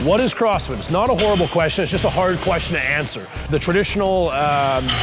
What is CrossFit? It's not a horrible question, it's just a hard question to answer. The traditional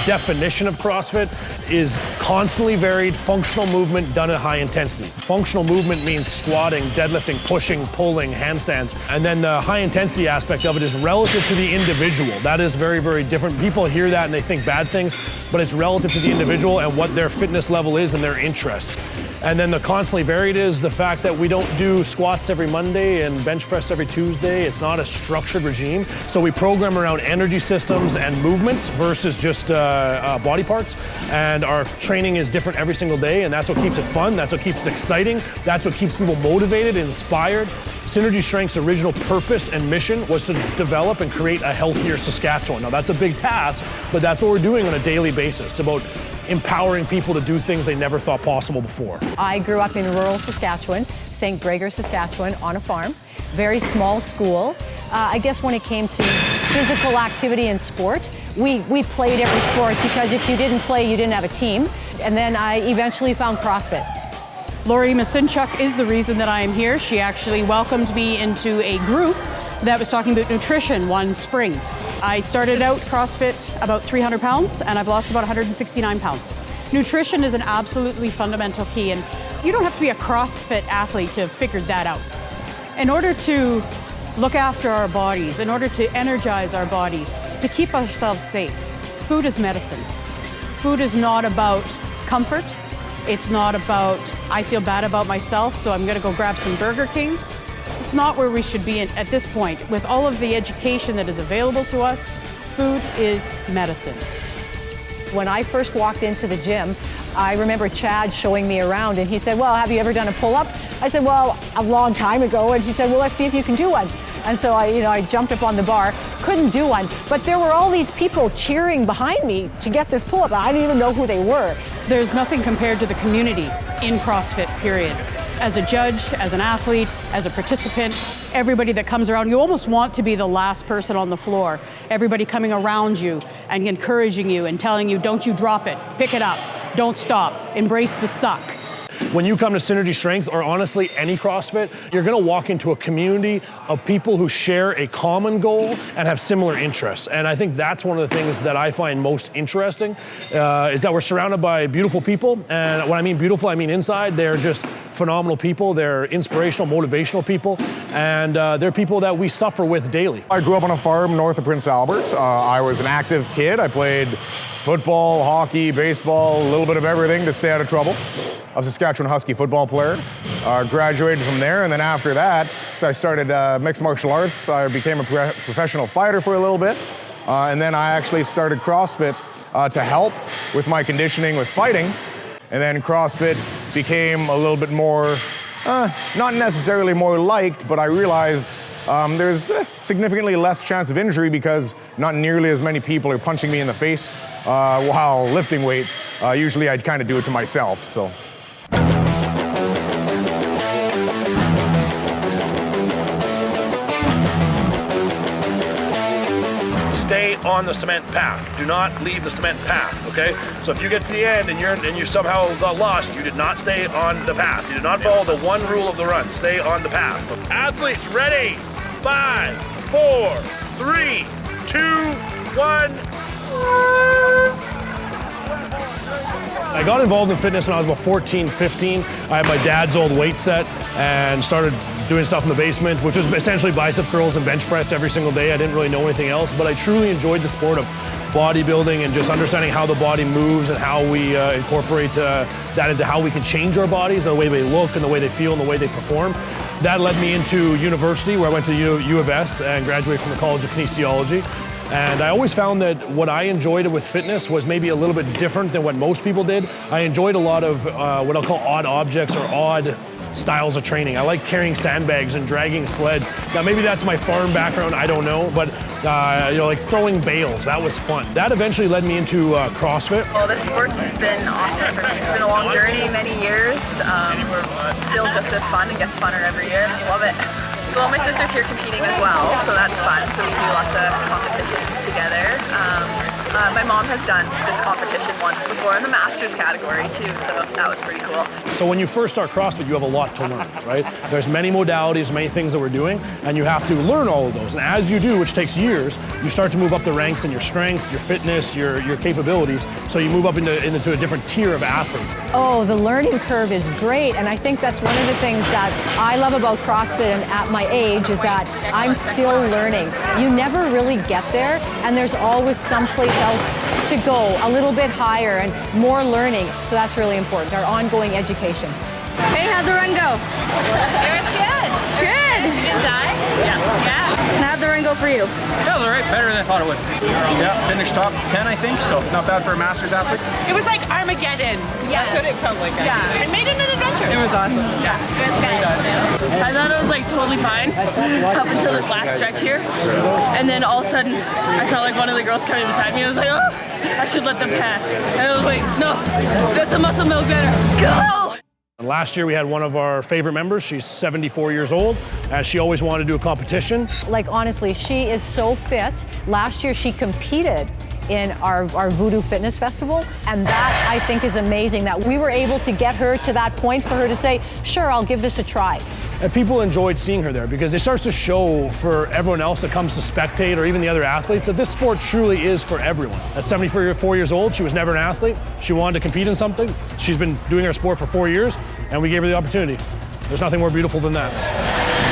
definition of CrossFit is constantly varied functional movement done at high intensity. Functional movement means squatting, deadlifting, pushing, pulling, handstands. And then the high intensity aspect of it is relative to the individual. That is very, very different. People hear that and they think bad things, but it's relative to the individual and what their fitness level is and their interests. And then the constantly varied is the fact that we don't do squats every Monday and bench press every Tuesday. It's not a structured regime. So we program around energy systems and movements versus just body parts. And our training is different every single day, and that's what keeps it fun. That's what keeps it exciting. That's what keeps people motivated and inspired. Synergy Strength's original purpose and mission was to develop and create a healthier Saskatchewan. Now that's a big task, but that's what we're doing on a daily basis. It's about empowering people to do things they never thought possible before. I grew up in rural Saskatchewan, St. Gregor, Saskatchewan, on a farm. Very small school. I guess when it came to physical activity and sport, we played every sport because if you didn't play, you didn't have a team. And then I eventually found CrossFit. Lori Masinchuk is the reason that I am here. She actually welcomed me into a group that was talking about nutrition one spring. I started out CrossFit about 300 pounds and I've lost about 169 pounds. Nutrition is an absolutely fundamental key, and you don't have to be a CrossFit athlete to have figured that out. In order to look after our bodies, in order to energize our bodies, to keep ourselves safe, food is medicine. Food is not about comfort. It's not about, I feel bad about myself, so I'm gonna go grab some Burger King. It's not where we should be at this point. With all of the education that is available to us, food is medicine. When I first walked into the gym, I remember Chad showing me around and he said, well, have you ever done a pull-up? I said, well, a long time ago. And he said, well, let's see if you can do one. And so I jumped up on the bar, couldn't do one, but there were all these people cheering behind me to get this pull-up. I didn't even know who they were. There's nothing compared to the community in CrossFit, period. As a judge, as an athlete, as a participant, everybody that comes around, you almost want to be the last person on the floor. Everybody coming around you and encouraging you and telling you, don't you drop it, pick it up, don't stop, embrace the suck. When you come to Synergy Strength, or honestly any CrossFit, you're gonna walk into a community of people who share a common goal and have similar interests. And I think that's one of the things that I find most interesting, is that we're surrounded by beautiful people. And when I mean beautiful, I mean inside. They're just phenomenal people. They're inspirational, motivational people. And they're people that we suffer with daily. I grew up on a farm north of Prince Albert. I was an active kid. I played football, hockey, baseball, a little bit of everything to stay out of trouble. I was a Saskatchewan Husky football player. Graduated from there, and then after that, I started mixed martial arts. I became a professional fighter for a little bit, and then I actually started CrossFit to help with my conditioning with fighting. And then CrossFit became a little bit more, not necessarily more liked, but I realized there's significantly less chance of injury because not nearly as many people are punching me in the face while lifting weights. Usually I'd kind of do it to myself, so. Stay on the cement path. Do not leave the cement path, okay? So if you get to the end and you somehow got lost, you did not stay on the path. You did not follow the one rule of the run. Stay on the path. Athletes, ready? 5, 4, 3, 2, 1. I got involved in fitness when I was about 14, 15. I had my dad's old weight set and started doing stuff in the basement, which was essentially bicep curls and bench press every single day. I didn't really know anything else, but I truly enjoyed the sport of bodybuilding and just understanding how the body moves and how we incorporate that into how we can change our bodies, the way they look and the way they feel and the way they perform. That led me into university, where I went to U of S and graduated from the College of Kinesiology. And I always found that what I enjoyed with fitness was maybe a little bit different than what most people did. I enjoyed a lot of what I'll call odd objects or odd styles of training. I like carrying sandbags and dragging sleds. Now maybe that's my farm background, I don't know, but like throwing bales, that was fun. That eventually led me into CrossFit. Well, this sport's been awesome for me. It's been a long journey, many years. Still just as fun and gets funner every year. Love it. Well, my sister's here competing as well, so that's fun. So we do lots of competitions together. My mom has done this competition once before in the Masters category too, so that was pretty cool. So when you first start CrossFit, you have a lot to learn, right? There's many modalities, many things that we're doing, and you have to learn all of those. And as you do, which takes years, you start to move up the ranks in your strength, your fitness, your capabilities, so you move up into a different tier of athlete. Oh, the learning curve is great, and I think that's one of the things that I love about CrossFit and at my age is that I'm still learning. You never really get there, and there's always someplace else to go, a little bit higher and more learning, so that's really important, our ongoing education. Hey, how'd the run go? It was good. Good. You didn't die? Yeah. And how'd the run go for you? That was all right, better than I thought it would. Yeah, finished top 10, I think, so not bad for a Masters athlete. It was like Armageddon. Yeah. That's what it felt like. Yeah. I made it an adventure. It was awesome. Yeah. It was good. I thought it was like totally fine up until this last stretch here. And then all of a sudden, I saw like one of the girls coming beside me. I was like, oh, I should let them pass. And I was like, no, that's a muscle milk better. Go! And last year we had one of our favorite members. She's 74 years old, and she always wanted to do a competition. Like honestly, she is so fit. Last year she competed in our Voodoo Fitness Festival, and that I think is amazing that we were able to get her to that point for her to say, sure, I'll give this a try. And people enjoyed seeing her there because it starts to show for everyone else that comes to spectate or even the other athletes that this sport truly is for everyone. At 74 years old, she was never an athlete. She wanted to compete in something. She's been doing her sport for 4 years, and we gave her the opportunity. There's nothing more beautiful than that.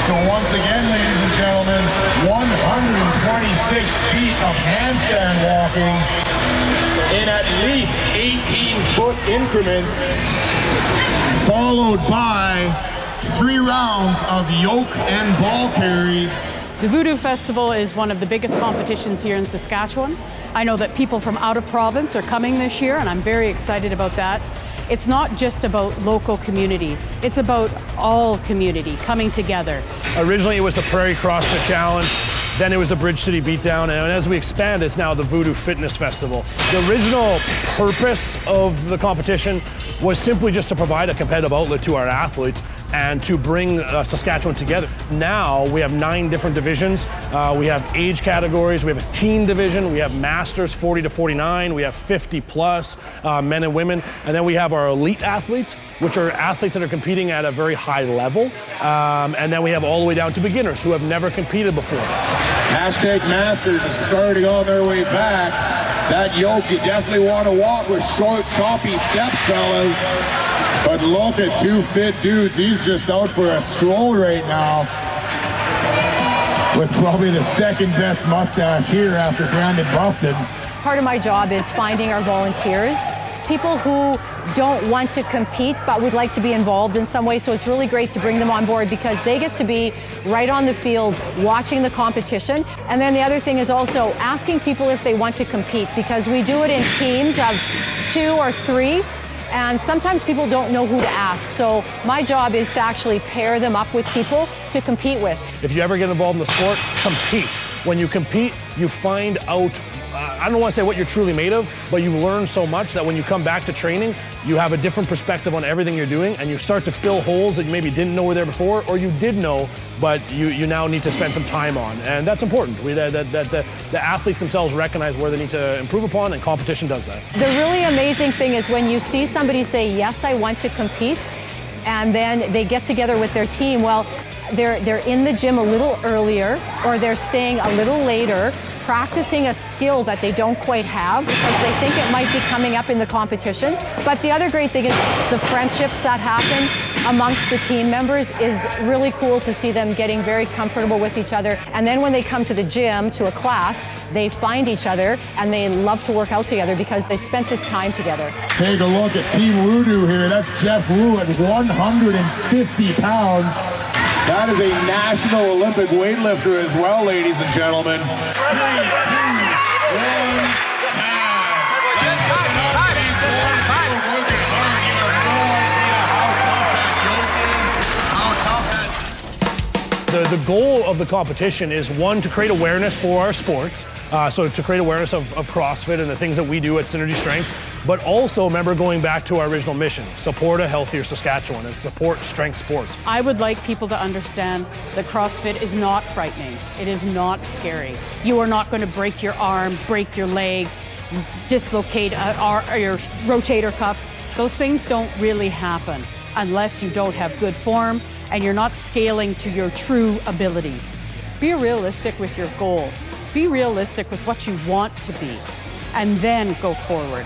So once again, ladies and gentlemen, 126 feet of handstand walking in at least 18-foot increments, followed by 3 rounds of yoke and ball carries. The Voodoo Festival is one of the biggest competitions here in Saskatchewan. I know that people from out of province are coming this year, and I'm very excited about that. It's not just about local community, it's about all community coming together. Originally it was the Prairie CrossFit Challenge, then it was the Bridge City Beatdown, and as we expand, it's now the Voodoo Fitness Festival. The original purpose of the competition was simply just to provide a competitive outlet to our athletes and to bring Saskatchewan together. Now we have 9 different divisions. We have age categories, we have a teen division, we have masters 40 to 49, we have 50 plus men and women, and then we have our elite athletes, which are athletes that are competing at a very high level. And then we have all the way down to beginners who have never competed before. Hashtag Masters is starting on their way back. That yoke, you definitely want to walk with short, choppy steps, fellas. But look at 2 fit dudes. He's just out for a stroll right now. With probably the second best mustache here after Brandon Buffton. Part of my job is finding our volunteers, people who don't want to compete but would like to be involved in some way, so it's really great to bring them on board because they get to be right on the field watching the competition. And then the other thing is also asking people if they want to compete, because we do it in teams of 2 or 3, and sometimes people don't know who to ask. So my job is to actually pair them up with people to compete with. If you ever get involved in the sport, compete. When you compete, you find out, I don't want to say what you're truly made of, but you learn so much that when you come back to training, you have a different perspective on everything you're doing, and you start to fill holes that you maybe didn't know were there before, or you did know, but you now need to spend some time on. And that's important. The athletes themselves recognize where they need to improve upon, and competition does that. The really amazing thing is when you see somebody say, yes, I want to compete, and then they get together with their team. Well, they're in the gym a little earlier, or they're staying a little later, practicing a skill that they don't quite have because they think it might be coming up in the competition. But the other great thing is the friendships that happen amongst the team members is really cool to see them getting very comfortable with each other. And then when they come to the gym, to a class, they find each other and they love to work out together because they spent this time together. Take a look at Team Voodoo here. That's Jeff Wu at 150 pounds. That is a national Olympic weightlifter as well, ladies and gentlemen. 3, 2, 1, time. Let's go. These boys are working hard. You have no idea how tough that yoke is, how tough that... The goal of the competition is, one, to create awareness for our sports, so to create awareness of CrossFit and the things that we do at Synergy Strength, but also, remember, going back to our original mission, support a healthier Saskatchewan and support strength sports. I would like people to understand that CrossFit is not frightening. It is not scary. You are not going to break your arm, break your leg. dislocate your rotator cuff. Those things don't really happen unless you don't have good form and you're not scaling to your true abilities. Be realistic with your goals. Be realistic with what you want to be, and then go forward.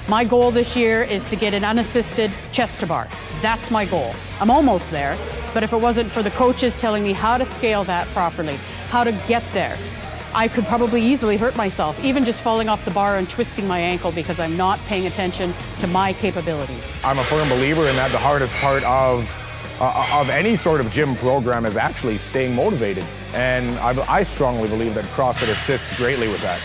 My goal this year is to get an unassisted chest to bar. That's my goal. I'm almost there, but if it wasn't for the coaches telling me how to scale that properly, how to get there, I could probably easily hurt myself, even just falling off the bar and twisting my ankle because I'm not paying attention to my capabilities. I'm a firm believer in that the hardest part of any sort of gym program is actually staying motivated. And I strongly believe that CrossFit assists greatly with that.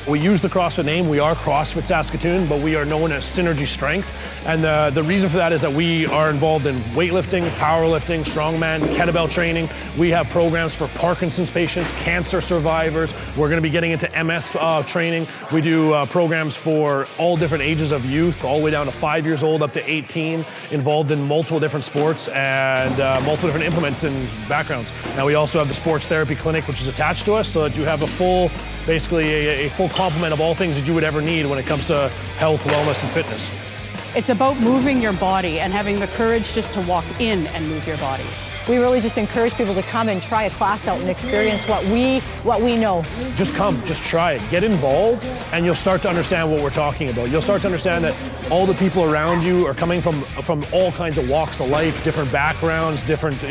We use the CrossFit name. We are CrossFit Saskatoon, but we are known as Synergy Strength. And the reason for that is that we are involved in weightlifting, powerlifting, strongman, kettlebell training. We have programs for Parkinson's patients, cancer survivors. We're going to be getting into MS training. We do programs for all different ages of youth, all the way down to 5 years old up to 18, involved in multiple different sports and multiple different implements and backgrounds. Now we also have the sports therapy clinic, which is attached to us, so that you have a full, basically a full complement of all things that you would ever need when it comes to health, wellness, and fitness. It's about moving your body and having the courage just to walk in and move your body. We really just encourage people to come and try a class out and experience what we know. Just come, just try it. Get involved, and you'll start to understand what we're talking about. You'll start to understand that all the people around you are coming from all kinds of walks of life, different backgrounds, different,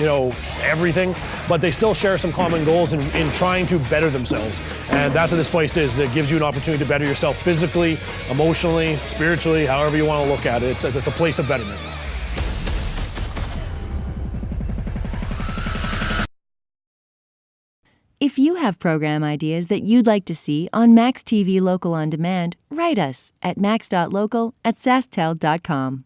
everything, but they still share some common goals in trying to better themselves. And that's what this place is. It gives you an opportunity to better yourself physically, emotionally, spiritually, however you want to look at it. It's a place of betterment. If you have program ideas that you'd like to see on maxTV Local On Demand, write us at max.local@sastel.com.